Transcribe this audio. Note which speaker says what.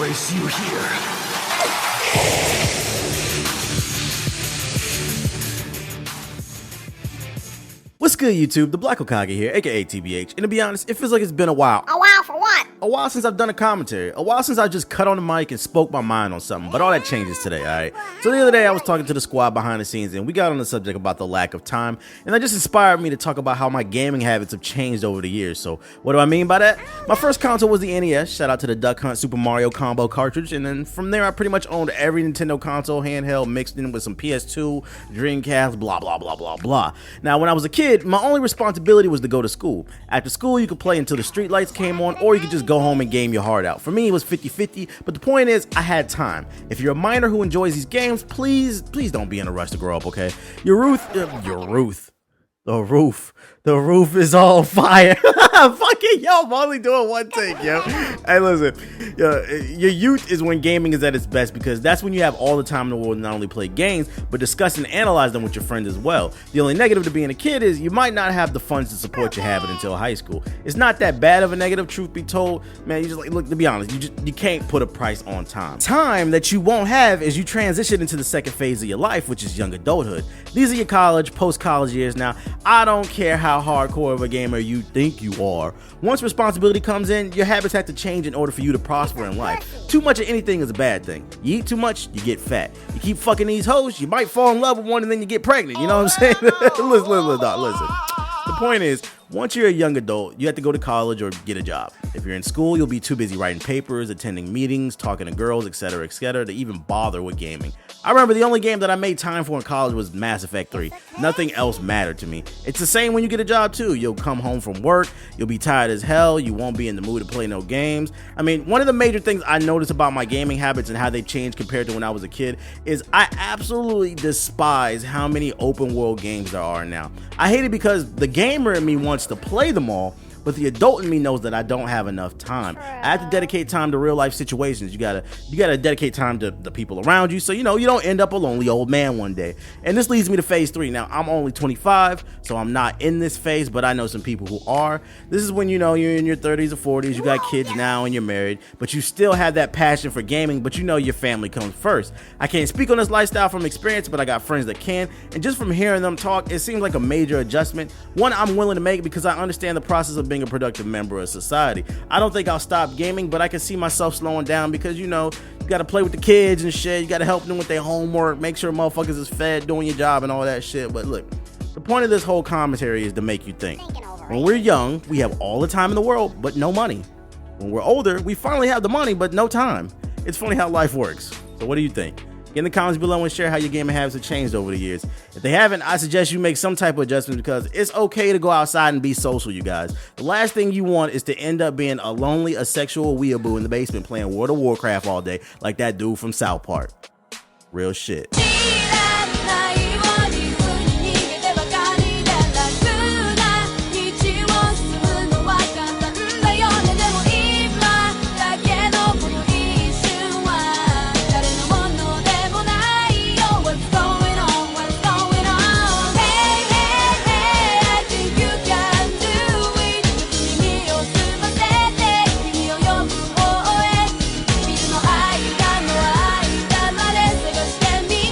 Speaker 1: embrace you here.
Speaker 2: What's good, YouTube? The Black Hokage here, aka TBH, and to be honest, it feels like it's been a while.
Speaker 3: A while for what?
Speaker 2: A while since I've done a commentary. A while since I just cut on the mic and spoke my mind on something, but all that changes today, alright? So the other day I was talking to the squad behind the scenes and we got on the subject about the lack of time, and that just inspired me to talk about how my gaming habits have changed over the years. So what do I mean by that? My first console was the NES, shout out to the Duck Hunt Super Mario Combo cartridge, and then from there I pretty much owned every Nintendo console handheld mixed in with some PS2, Dreamcast, blah blah blah blah blah. Now when I was a kid, my only responsibility was to go to school. After school you could play until the street lights came on, or you could just go home and game your heart out. For me it was 50-50, but the point is I had time. If you're a minor who enjoys these games, please don't be in a rush to grow up, okay? The roof is on fire. Fucking yo, I'm only doing one take, yo. Hey, listen, your youth is when gaming is at its best, because that's when you have all the time in the world to not only play games, but discuss and analyze them with your friends as well. The only negative to being a kid is you might not have the funds to support your habit until high school. It's not that bad of a negative, truth be told. Man, you just like, look, to be honest, you can't put a price on time. Time that you won't have as you transition into the second phase of your life, which is young adulthood. These are your college, post-college years. Now, I don't care how hardcore of a gamer you think you are. Once responsibility comes in, your habits have to change in order for you to prosper in life. Too much of anything is a bad thing. You eat too much, you get fat. You keep fucking these hoes, you might fall in love with one and then you get pregnant. You know what I'm saying? Listen. The point is, once you're a young adult, you have to go to college or get a job. If you're in school, you'll be too busy writing papers, attending meetings, talking to girls, etc., to even bother with gaming. I remember the only game that I made time for in college was Mass Effect 3. Nothing else mattered to me. It's the same when you get a job too. You'll come home from work, you'll be tired as hell, you won't be in the mood to play no games. I mean, one of the major things I noticed about my gaming habits and how they've changed compared to when I was a kid is I absolutely despise how many open world games there are now. I hate it because the gamer in me wants to play them all, but the adult in me knows that I don't have enough time. I have to dedicate time to real life situations. You gotta dedicate time to the people around you, so you don't end up a lonely old man one day. And this leads me to phase 3. Now I'm only 25, so I'm not in this phase, but I know some people who are. This is when you're in your 30s or 40s, you got kids now and you're married, but you still have that passion for gaming, but your family comes first. I can't speak on this lifestyle from experience, but I got friends that can, and just from hearing them talk, it seems like a major adjustment. One I'm willing to make because I understand the process of being a productive member of society. I don't think I'll stop gaming, but I can see myself slowing down because you gotta play with the kids and shit. You gotta help them with their homework, make sure motherfuckers is fed, doing your job and all that shit. But look, the point of this whole commentary is to make you think. When we're young, we have all the time in the world, but no money. When we're older, we finally have the money, but no time. It's funny how life works. So what do you think? Get in the comments below and share how your gaming habits have changed over the years. If they haven't, I suggest you make some type of adjustment because it's okay to go outside and be social, you guys. The last thing you want is to end up being a lonely, asexual weeaboo in the basement playing World of Warcraft all day like that dude from South Park. Real shit.